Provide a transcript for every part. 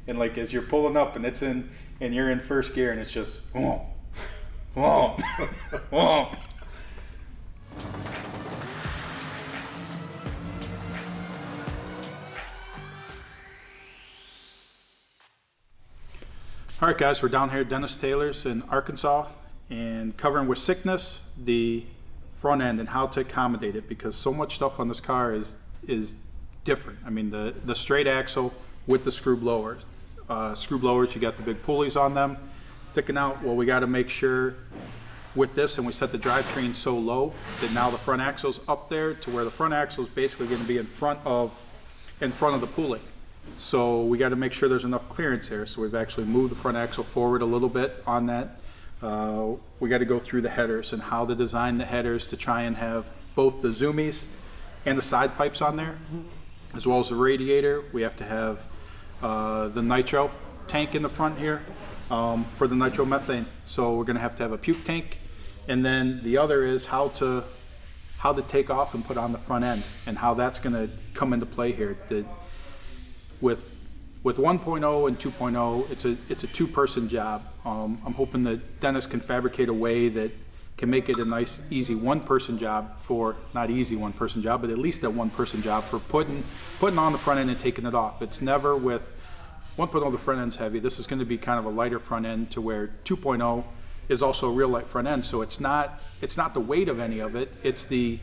And like as you're pulling up and you're in first gear and it's just whoa, whoa, whoa. All right, guys, we're down here at Dennis Taylor's in Arkansas and covering with Sickness the front end and how to accommodate it, because so much stuff on this car is different. I mean, the straight axle with the screw blowers. You got the big pulleys on them sticking out. Well, we got to make sure with this, and we set the drivetrain so low that now the front axle's up there to where the front axle is basically going to be in front of the pulley. So we got to make sure there's enough clearance here. So we've actually moved the front axle forward a little bit on that. We got to go through the headers and how to design the headers to try and have both the zoomies and the side pipes on there, as well as the radiator. We have to have the nitro tank in the front here for the nitromethane. So we're going to have a puke tank, and then the other is how to take off and put on the front end, and how that's going to come into play here. With 1.0 and 2.0, it's a two-person job. I'm hoping that Dennis can fabricate a way that can make it a nice, easy one-person job for, not easy one-person job, but at least a one-person job for putting on the front end and taking it off. It's never with 1.0, the front end's heavy. This is going to be kind of a lighter front end, to where 2.0 is also a real light front end. So it's not the weight of any of it. It's the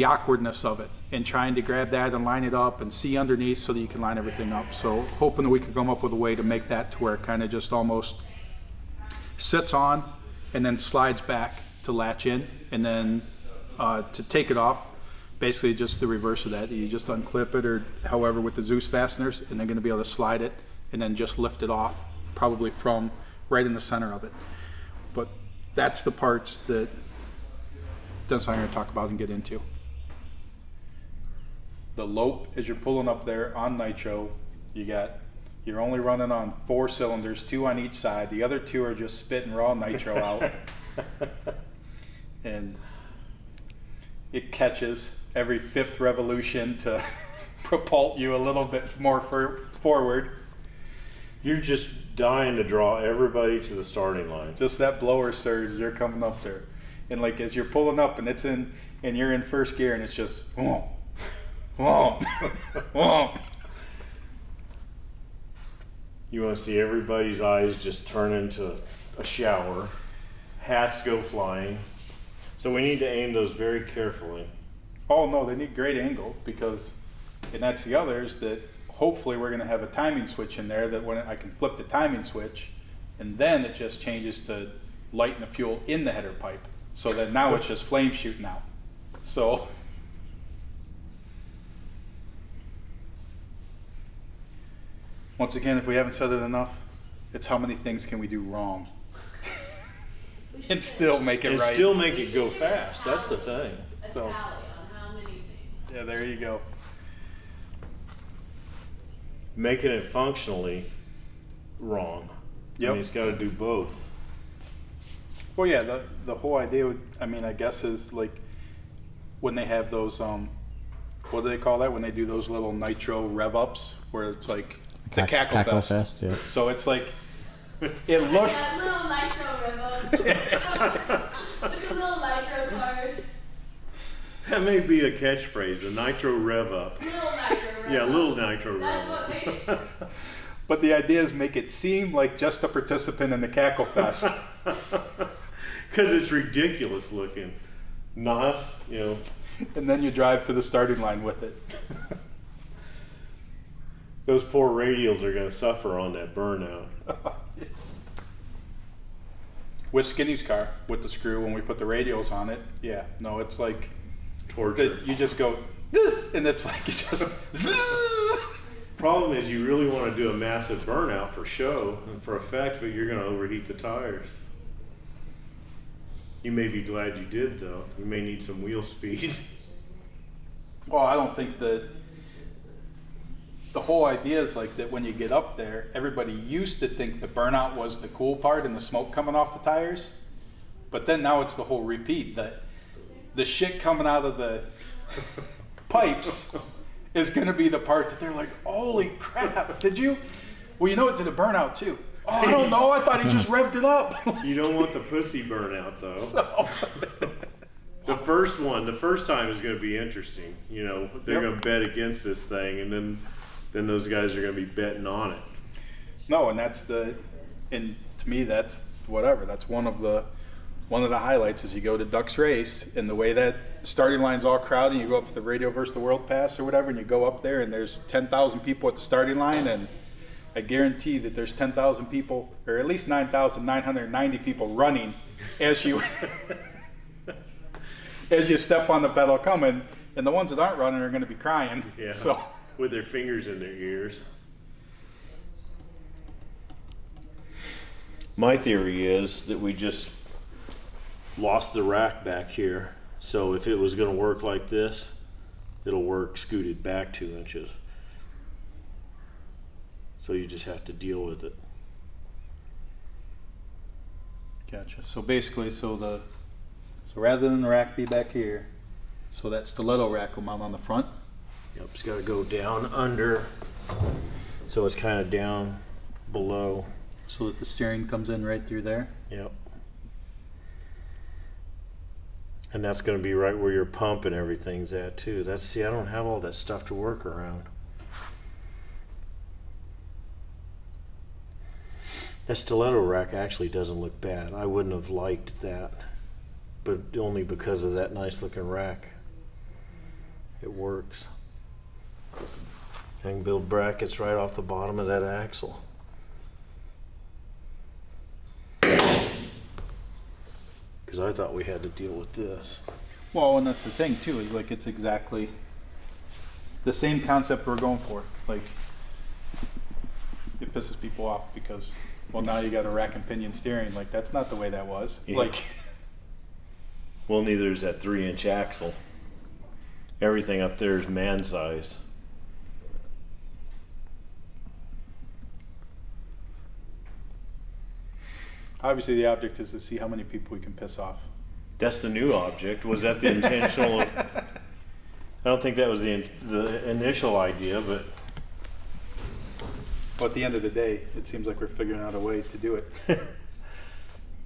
awkwardness of it, and trying to grab that and line it up and see underneath so that you can line everything up. So hoping that we can come up with a way to make that to where it kind of just almost sits on and then slides back to latch in, and then to take it off, basically just the reverse of that. You just unclip it, or however, with the Zeus fasteners, and they're going to be able to slide it and then just lift it off, probably from right in the center of it. But that's the parts that Dennis and I are going to talk about and get into. The lope, as you're pulling up there on nitro, you're only running on 4 cylinders, 2 on each side. The other 2 are just spitting raw nitro out. And it catches every 5th revolution to propel you a little bit more forward. You're just dying to draw everybody to the starting line. Just that blower surge, you're coming up there. And like as you're pulling up and you're in first gear and it's just whoa, whoa, whoa. You want to see everybody's eyes just turn into a shower. Hats go flying. So we need to aim those very carefully. Oh no, they need great angle, because, and that's the others, that hopefully we're going to have a timing switch in there that when I can flip the timing switch, and then it just changes to lighten the fuel in the header pipe. So that now it's just flame shooting out. So once again, if we haven't said it enough, it's how many things can we do wrong and still make it and right. Still make it go fast. That's the thing. A So, tally on how many things. yeah, there you go. Making it functionally wrong. Yep. I mean, it's got to do both. Well, yeah, the whole idea, I guess, is like when they have those, what do they call that? When they do those little nitro rev ups, where it's like the cackle fest. Yeah. So it's like, it looks. That little nitro rev up. The little nitro cars. That may be a catchphrase, the nitro rev up. Little nitro rev Yeah, up. little nitro That's rev what made up. it. But the idea is make it seem like just a participant in the cackle fest. Because it's ridiculous looking. Nice, you know. And then you drive to the starting line with it. Those poor radials are going to suffer on that burnout. With Skinny's car, with the screw, when we put the radials on it, yeah, no, it's like Torture. you just go, and it's like you just. Problem is, you really want to do a massive burnout for show and for effect, but you're going to overheat the tires. You may be glad you did, though. You may need some wheel speed. Well, I don't think that the whole idea is like that when you get up there, everybody used to think the burnout was the cool part and the smoke coming off the tires. But then now it's the whole repeat, that the shit coming out of the pipes is going to be the part that they're like, holy crap, did you Well, you know it did a burnout too. Oh, I don't know. I thought he just revved it up. You don't want the pussy burnout though. So, The first time is going to be interesting. You know, they're going to bet against this thing, and then those guys are going to be betting on it. no, and and to me, that's whatever. That's one of the highlights is you go to Duck's Race, and the way that starting line's all crowded, and you go up to the Radio versus the World Pass or whatever, and you go up there, and there's 10,000 people at the starting line, and I guarantee that there's 10,000 people, or at least 9,990 people running as you as you step on the pedal coming, and the ones that aren't running are going to be crying. Yeah. So With their fingers in their ears. My theory is that we just lost the rack back here. So if it was going to work like this, it'll work scooted back 2 inches. So you just have to deal with it. gotcha. So basically, so rather than the rack be back here, so that stiletto rack will mount on the front. Yep, it's got to go down under. So it's kind of down below. So that the steering comes in right through there. Yep. And that's going to be right where your pump and everything's at too. I don't have all that stuff to work around. That stiletto rack actually doesn't look bad. I wouldn't have liked that, but only because of that nice looking rack. It works. I can build brackets right off the bottom of that axle. Because I thought we had to deal with this. Well, and that's the thing too, is like it's exactly the same concept we're going for. Like it pisses people off because, well, now you got a rack and pinion steering. Like that's not the way that was. Yeah. Like, Well, neither is that 3-inch axle. Everything up there is man size. obviously the object is to see how many people we can piss off. That's the new object. Was that the intentional? I don't think that was the initial idea, but Well, at the end of the day, it seems like we're figuring out a way to do it.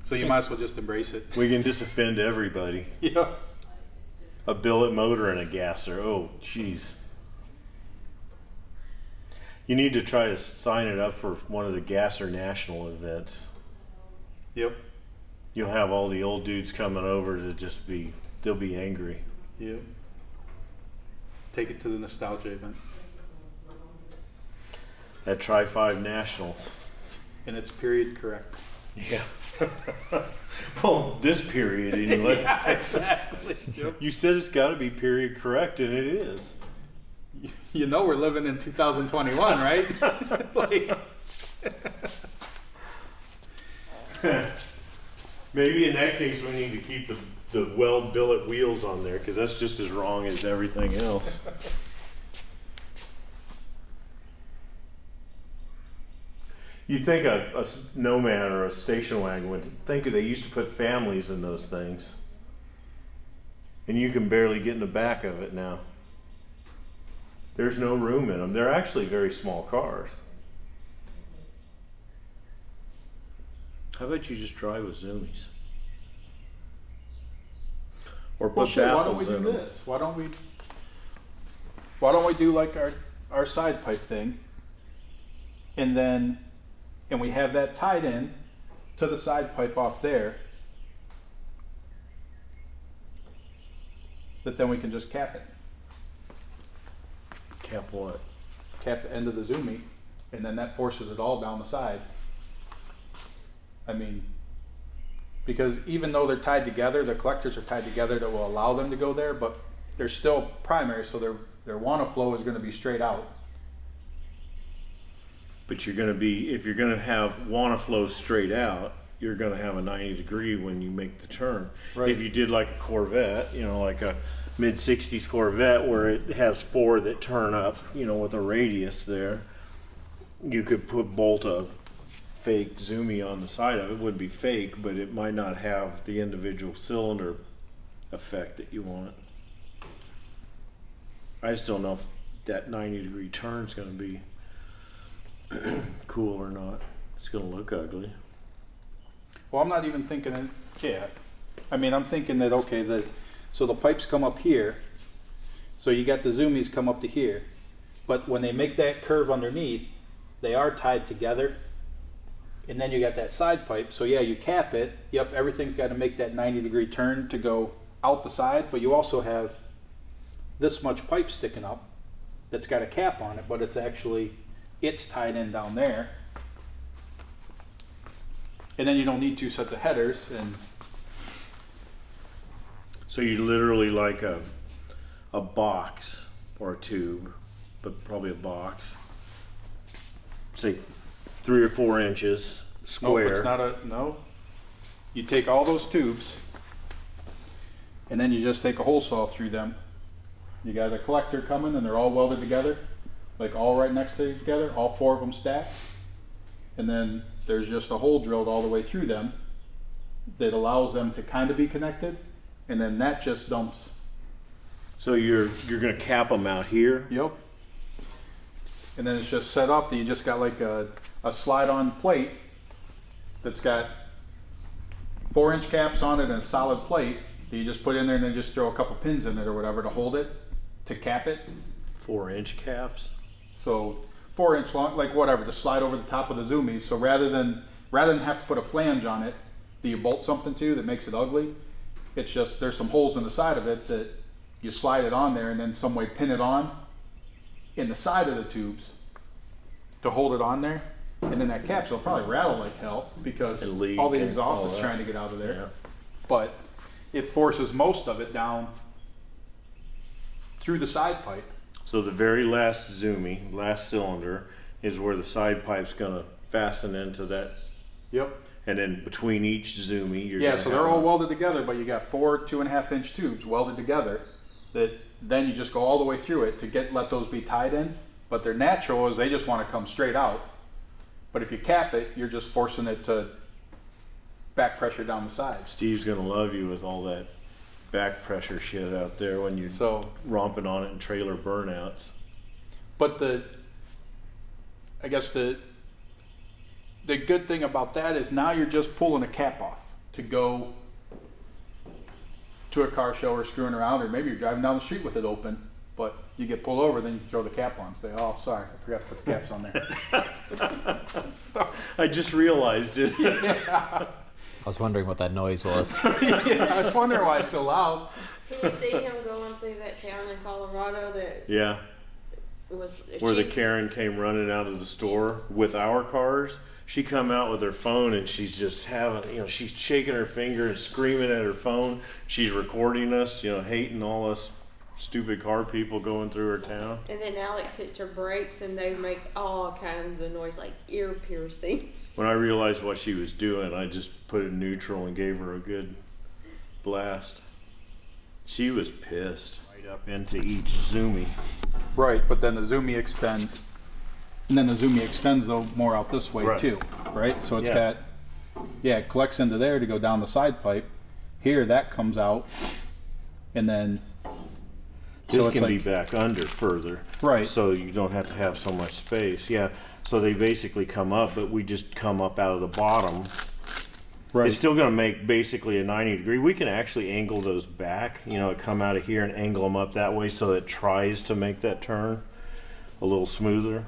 So you might as well just embrace it. we can just offend everybody. Yeah. A billet motor and a gasser. Oh, jeez. You need to try to sign it up for one of the gasser national events. Yep. You'll have all the old dudes coming over to they'll be angry. Yep. Take it to the nostalgia event. At Tri-5 National. And it's period correct. Yeah. Well, this period anyway. Yeah, exactly. Yep. You said it's got to be period correct, and it is. You know we're living in 2021, right? Like, maybe in that case we need to keep the weld billet wheels on there, because that's just as wrong as everything else. You'd think a Nomad or a station wagon would think they used to put families in those things. And you can barely get in the back of it now. There's no room in them. They're actually very small cars. How about you just drive with zoomies? Or put well, sure, why don't we baffles do in them. this? Why don't we do like our side pipe thing, and we have that tied in to the side pipe off there, that then we can just cap it. Cap what? Cap the end of the Zoomie, and then that forces it all down the side. I mean, because even though they're tied together, the collectors are tied together that will allow them to go there, but they're still primary, so their wanna flow is gonna be straight out. But you're going to if you're going to have wanna flow straight out, you're going to have a 90-degree when you make the turn. Right. If you did like a Corvette, like a mid-60s Corvette where it has 4 that turn up, with a radius there, you could bolt a fake Zoomie on the side of it. It wouldn't be fake, but it might not have the individual cylinder effect that you want. I just don't know if that 90-degree turn is going to be cool or not. It's gonna look ugly. Well, I'm not even thinking it, yeah. I mean, I'm thinking that, okay, so the pipes come up here, so you got the zoomies come up to here, but when they make that curve underneath, they are tied together, and then you got that side pipe, so yeah, you cap it, yep, everything's got to make that 90-degree turn to go out the side, but you also have this much pipe sticking up that's got a cap on it, but it's tied in down there. And then you don't need 2 sets of headers, and So you literally like a box or a tube, but probably a box. Say 3 or 4 inches square. Nope, it's not no. You take all those tubes, and then you just take a hole saw through them. You got a collector coming, and they're all welded together, like all right next to each other, all 4 of them stacked. And then there's just a hole drilled all the way through them that allows them to kind of be connected, and then that just dumps. So you're gonna cap them out here. Yep. And then it's just set up that you just got like a slide-on plate that's got 4-inch caps on it and a solid plate that you just put in there, and then just throw a couple pins in it or whatever to hold it, to cap it. 4-inch caps. So 4-inch long, like whatever, to slide over the top of the zoomies. So rather than have to put a flange on it that you bolt something to that makes it ugly, it's just there's some holes in the side of it that you slide it on there, and then some way pin it on in the side of the tubes to hold it on there. And then that capsule will probably rattle like hell because And leak all the and exhaust all is that. trying to get out of there. Yeah. But it forces most of it down through the side pipe. So the very last zoomie, last cylinder, is where the side pipe's gonna fasten into that, Yep. and then between each zoomie, you're Yeah, gonna so have they're all a- welded together, but you got 4 2.5-inch tubes welded together that then you just go all the way through it to let those be tied in. But their natural is they just want to come straight out. But if you cap it, you're just forcing it to back pressure down the sides. Steve's gonna love you with all that back pressure shit out there when you're So, romping on it in trailer burnouts. but I guess the good thing about that is now you're just pulling a cap off to go to a car show or screwing around, or maybe you're driving down the street with it open, but you get pulled over, then you throw the cap on and say, oh, sorry, I forgot to put the caps on there. So, I just realized it. yeah. I was wondering what that noise was. Yeah, I was wondering why it's so loud. Can you see him going through that town in Colorado that Yeah, was where the Karen came running out of the store with our cars. She come out with her phone and she's just having, she's shaking her finger and screaming at her phone. She's recording us, hating all us stupid car people going through her town. And then Alex hits her brakes and they make all kinds of noise, like ear piercing. When I realized what she was doing, I just put it in neutral and gave her a good blast. She was pissed. Right up into each zoomie. Right, but then the zoomie extends, and then the zoomie extends though more out this way Right. too, right? So it's Yeah. it collects into there to go down the side pipe. Here, that comes out, and then This so it's can be like- back under further. Right. So you don't have to have so much space. Yeah. So they basically come up, but we just come up out of the bottom. right. It's still going to make basically a 90-degree. We can actually angle those back, come out of here and angle them up that way so it tries to make that turn a little smoother.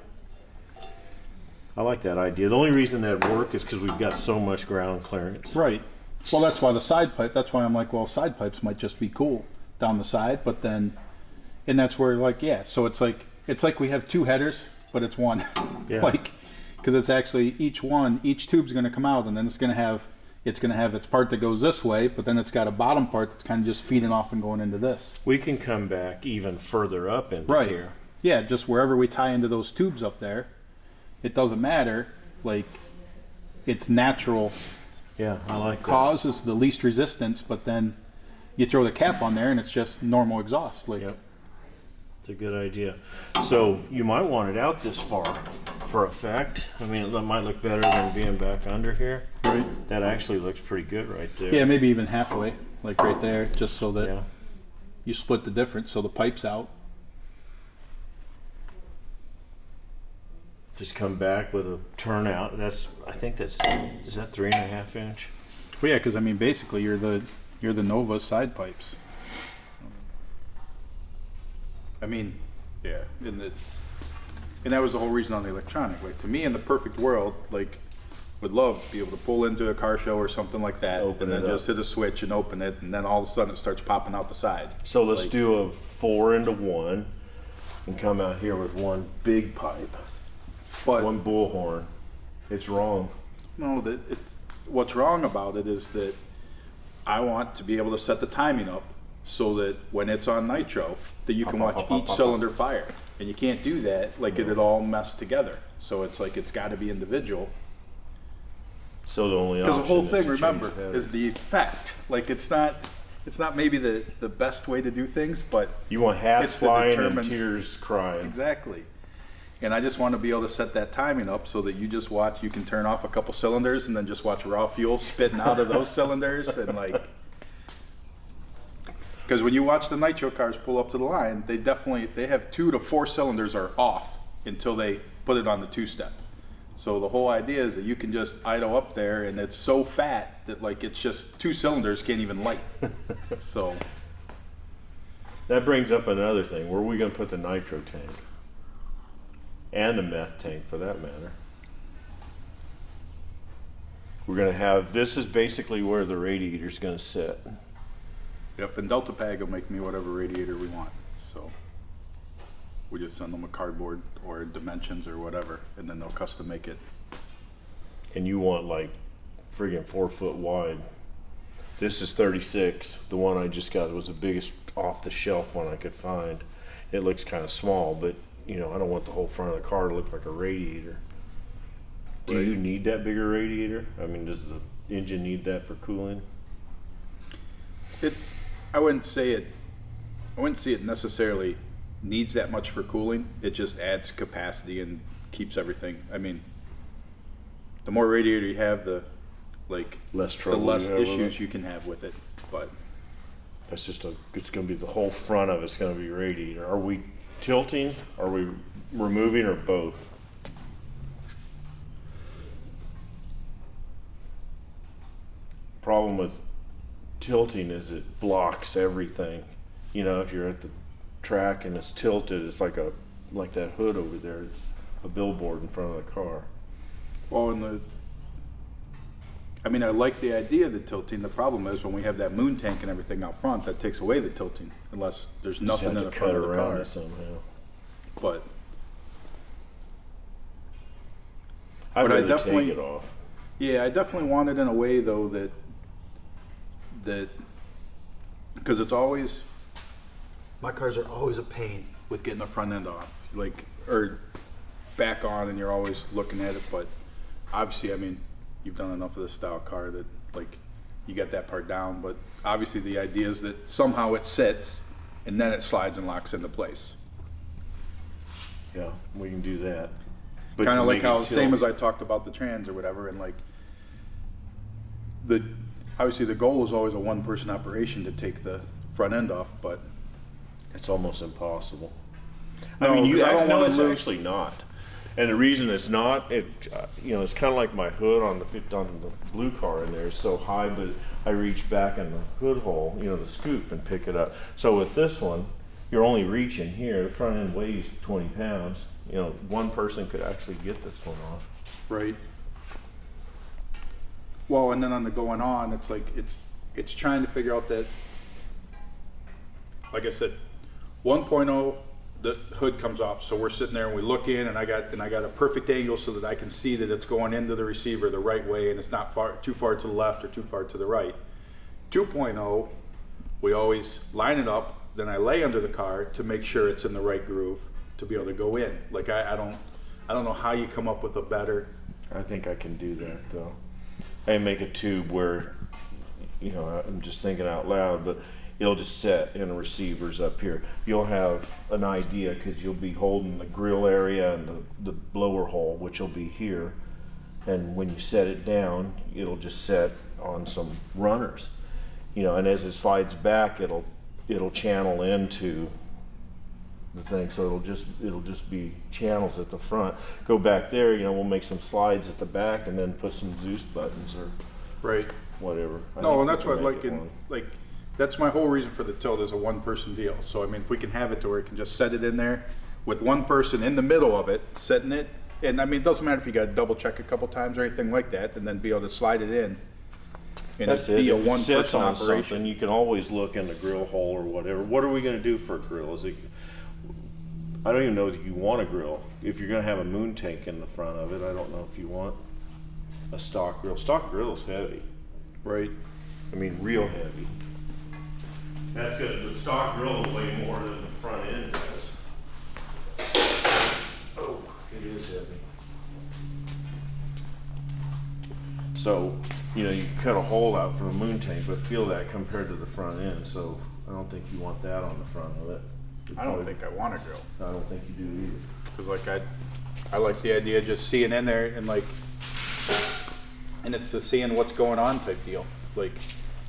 I like that idea. The only reason that'd work is because we've got so much ground clearance. Right. Well, that's why the side pipe. That's why I'm like, well, side pipes might just be cool down the side, but then, and that's where so it's like we have 2 headers, but it's one. Yeah. Because it's actually each tube's going to come out, and then it's going to have its part that goes this way, but then it's got a bottom part that's kind of just feeding off and going into this. We can come back even further up into Right. here. Yeah, just wherever we tie into those tubes up there, it doesn't matter. Like, it's natural. Yeah, I like that. Cause is the least resistance, but then you throw the cap on there and it's just normal exhaust. Like, Yep. It's a good idea. So you might want it out this far for effect. I mean, that might look better than being back under here. right? That actually looks pretty good right there. Yeah, maybe even halfway, like right there, just so that Yeah. you split the difference, so the pipe's out. just come back with a turnout. Is that 3.5 inch? Well, yeah, because I mean, basically, you're the Nova side pipes. I mean, yeah, and that was the whole reason on the electronic. Like, to me, in the perfect world, like, would love to be able to pull into a car show or something like that, Open and then it up. just hit a switch and open it, and then all of a sudden it starts popping out the side. So let's Like, do a 4-into-1 and come out here with one big pipe, But one bullhorn. It's wrong. no, what's wrong about it is that I want to be able to set the timing up so that when it's on nitro, that you can Pop, watch pop, pop, each pop, cylinder fire, and you can't do that. Like, it all messed together. So it's like it's got to be individual. So the only Because option the whole is thing, to remember, change the header. is the effect. Like, it's not maybe the best way to do things, but You want hats it's the flying and determined- tears crying. exactly. And I just want to be able to set that timing up so that you just watch, you can turn off a couple cylinders and then just watch raw fuel spitting out of those cylinders. And like, because when you watch the nitro cars pull up to the line, they have 2 to 4 cylinders are off until they put it on the 2-step. So the whole idea is that you can just idle up there, and it's so fat that like it's just 2 cylinders can't even light. So That brings up another thing. Where are we going to put the nitro tank? And the meth tank, for that matter. We're going to have, this is basically where the radiator's going to sit. yep, and Delta Pag will make me whatever radiator we want. So we just send them a cardboard or dimensions or whatever, and then they'll custom make it. And you want like friggin' 4 foot wide. This is 36. The one I just got was the biggest off the shelf one I could find. It looks kind of small, but you know, I don't want the whole front of the car to look like a radiator. Do you need that bigger radiator? I mean, does the engine need that for cooling? I wouldn't say it necessarily needs that much for cooling. It just adds capacity and keeps everything. I mean, the more radiator you have, the Less the trouble. less you have with issues it? you can have with it. But That's just it's going to be the whole front of it's going to be radiator. Are we tilting? Are we removing, or both? Problem with tilting is it blocks everything. You know, if you're at the track and it's tilted, it's like that hood over there. It's a billboard in front of the car. well, I mean, I like the idea of the tilting. The problem is when we have that moon tank and everything out front, that takes away the tilting unless there's Just nothing have in to the front cut of the around car. it somehow. But I'd But I rather definitely- take it off. yeah, I definitely want it in a way though that because it's always, my cars are always a pain with getting the front end off, like, or back on, and you're always looking at it. But obviously, I mean, you've done enough of this style car that like you got that part down. But obviously, the idea is that somehow it sits and then it slides and locks into place. Yeah, we can do that. But Kind to of like make it how, same tilt- as I talked about the trans or whatever, and like obviously the goal is always a one-person operation to take the front end off, but It's almost impossible. No, I mean, 'cause I don't no, wanna it's lose- actually not. And the reason it's not, it's kind of like my hood on the blue car in there is so high, but I reach back in the hood hole, the scoop, and pick it up. So with this one, you're only reaching here. The front end weighs 20 pounds. One person could actually get this one off. right. Well, and then on the going on, it's like it's trying to figure out that, like I said, 1.0, the hood comes off, so we're sitting there and we look in, and I got a perfect angle so that I can see that it's going into the receiver the right way, and it's not too far to the left or too far to the right. 2.0, we always line it up, then I lay under the car to make sure it's in the right groove to be able to go in. Like I don't know how you come up with a better. I think I can do that though. And make a tube where, I'm just thinking out loud, but it'll just set in the receivers up here. You'll have an idea because you'll be holding the grill area and the blower hole, which will be here. And when you set it down, it'll just set on some runners, and as it slides back, it'll channel into the thing, so it'll just be channels at the front. Go back there, you know, we'll make some slides at the back and then put some Zeus buttons or Right. whatever. I No, think and that's we what can I make like it in, one. like, that's my whole reason for the tilt is a one-person deal. So, I mean, if we can have it to where it can just set it in there with one person in the middle of it, setting it, and I mean, it doesn't matter if you got to double check a couple times or anything like that, and then be able to slide it in. And That's it it. be a If it sits one-person on something, operation. you can always look in the grill hole or whatever. What are we going to do for a grill? Is it? I don't even know if you want a grill. If you're going to have a moon tank in the front of it, I don't know if you want a stock grill. Stock grill is heavy. Right. I mean, real heavy. That's good. The stock grill will weigh more than the front end does. Oh, it is heavy. So, you know, you can cut a hole out for the moon tank, but feel that compared to the front end. So I don't think you want that on the front of it. I don't think I want a grill. I don't think you do either. Because like I like the idea of just seeing in there and like, and it's the seeing what's going on type deal. Like,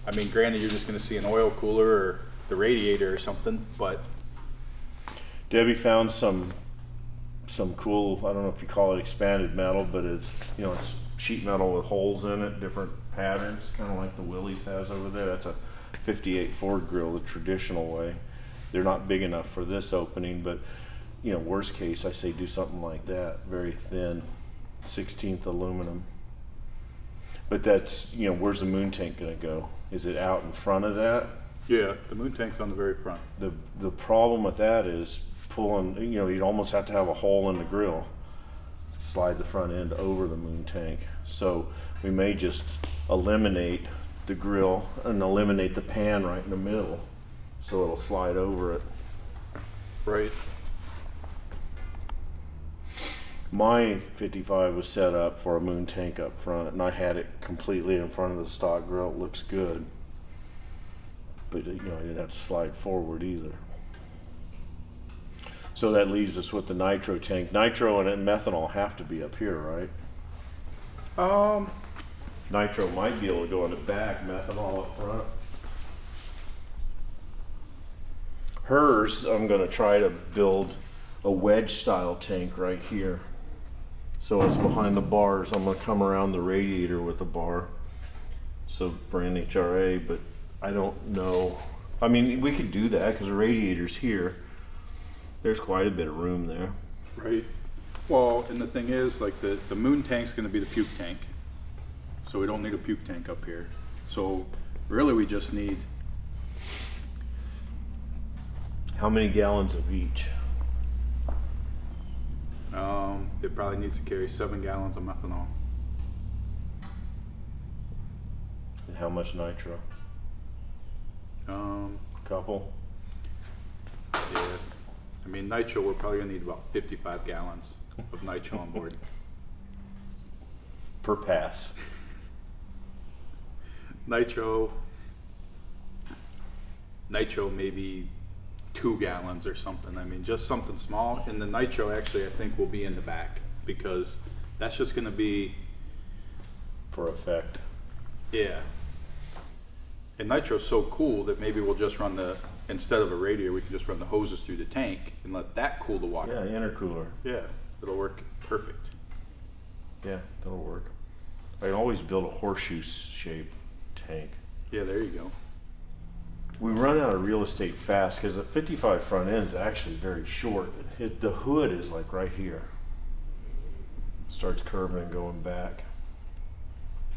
I mean, granted, you're just gonna see an oil cooler or the radiator or something, but Debbie found some cool, I don't know if you call it expanded metal, but it's, you know, it's sheet metal with holes in it, different patterns, kind of like the Willys has over there. That's a 58 Ford grill, the traditional way. They're not big enough for this opening, but, you know, worst case, I say do something like that, very thin, 16th aluminum. But that's, you know, where's the moon tank gonna go? Is it out in front of that? yeah, the moon tank's on the very front. The problem with that is pulling, you know, you'd almost have to have a hole in the grill, slide the front end over the moon tank. So we may just eliminate the grill and eliminate the pan right in the middle, so it'll slide over it. Right. My 55 was set up for a moon tank up front, and I had it completely in front of the stock grill. It looks good, but you know, I didn't have to slide forward either. So that leaves us with the nitro tank. Nitro and methanol have to be up here, right? Nitro might be able to go in the back, methanol up front. Hers, I'm gonna try to build a wedge style tank right here. So it's behind the bars. I'm gonna come around the radiator with the bar. So for NHRA, but I don't know. I mean, we could do that because the radiator's here. There's quite a bit of room there. Right. Well, and the thing is, like the moon tank's gonna be the puke tank. So we don't need a puke tank up here. So really we just need, How many gallons of each? it probably needs to carry 7 gallons of methanol. And how much nitro? Couple? Yeah. I mean, nitro, we're probably gonna need about 55 gallons of nitro on board. Per pass. Nitro maybe 2 gallons or something. I mean, just something small. And the nitro actually, I think, will be in the back because that's just gonna be, For effect. yeah. And nitro's so cool that maybe we'll just run instead of a radiator, we can just run the hoses through the tank and let that cool the water. Yeah, intercooler. Yeah, it'll work perfect. Yeah, that'll work. I can always build a horseshoe shaped tank. Yeah, there you go. We run out of real estate fast because the 55 front end is actually very short. The hood is like right here. Starts curving and going back.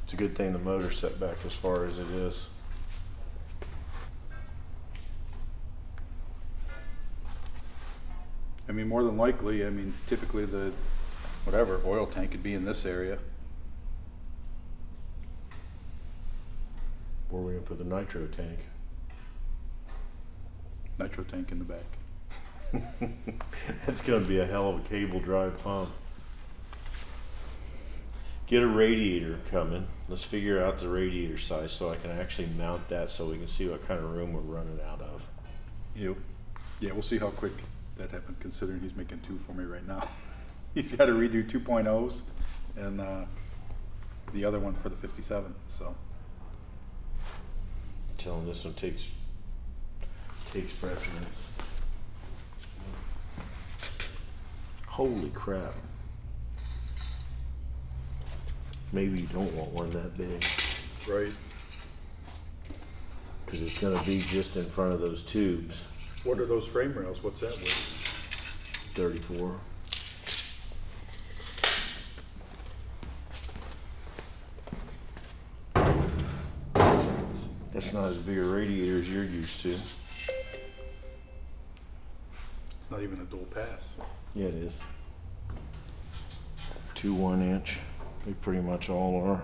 It's a good thing the motor's set back as far as it is. I mean, more than likely, I mean, typically the, whatever, oil tank could be in this area. Where are we gonna put the nitro tank? Nitro tank in the back. That's gonna be a hell of a cable drive pump. Get a radiator coming. Let's figure out the radiator size so I can actually mount that so we can see what kind of room we're running out of. Yep. Yeah, we'll see how quick that happened, considering he's making 2 for me right now. He's got to redo 2.0s and the other one for the 57. So Tell him this one takes precedence. Holy crap. Maybe you don't want one that big, Right. because it's gonna be just in front of those tubes. What are those frame rails? What's that with? 34. That's not as big a radiator as you're used to. It's not even a dual pass. Yeah, it is. 2 1-inch. They pretty much all are.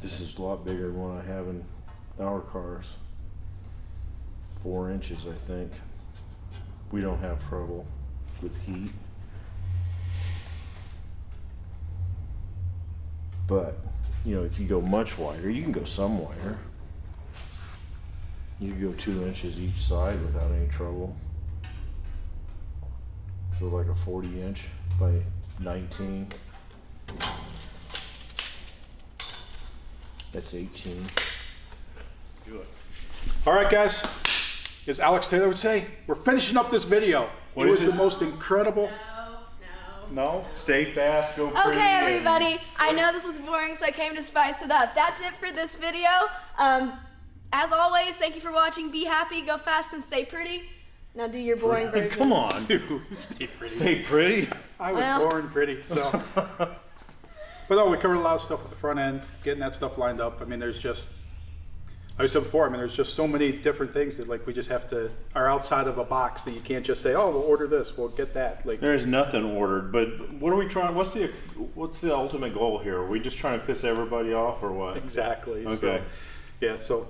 This is a lot bigger than what I have in our cars. 4 inches, I think. We don't have trouble with heat. But, you know, if you go much wider, you can go some wider. You can go 2 inches each side without any trouble. So like a 40-inch by 19. That's 18. Do it. All right, guys. As Alex Taylor would say, we're finishing up this video. What it is was it? the most incredible. No? Stay fast, go pretty. Okay, everybody. I know this was boring, so I came to spice it up. That's it for this video. As always, thank you for watching. Be happy, go fast, and stay pretty. Now do your boring version. Come on. Dude, stay pretty. Stay pretty. I was Well. born pretty, so. But no, we covered a lot of stuff at the front end, getting that stuff lined up. I mean, there's just, like I said before, I mean, there's just so many different things that like we just have to, are outside of a box that you can't just say, oh, we'll order this, we'll get that. Like, There's nothing ordered, but what are we trying? What's the ultimate goal here? Are we just trying to piss everybody off, or what? exactly. Okay. So, yeah, so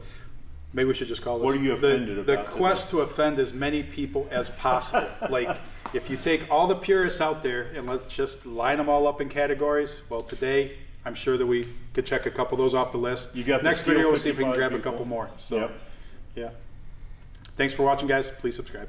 maybe we should just call this. What are you offended the about quest to offend as many people as possible. Like, if you take all the purists out there and let's just line them all up in categories, well, today, I'm sure that we could check a couple of those off the list. You got the next Steel video, we'll see if we can 55 grab a people. couple more. So, Yep. yeah. Thanks for watching, guys. Please subscribe.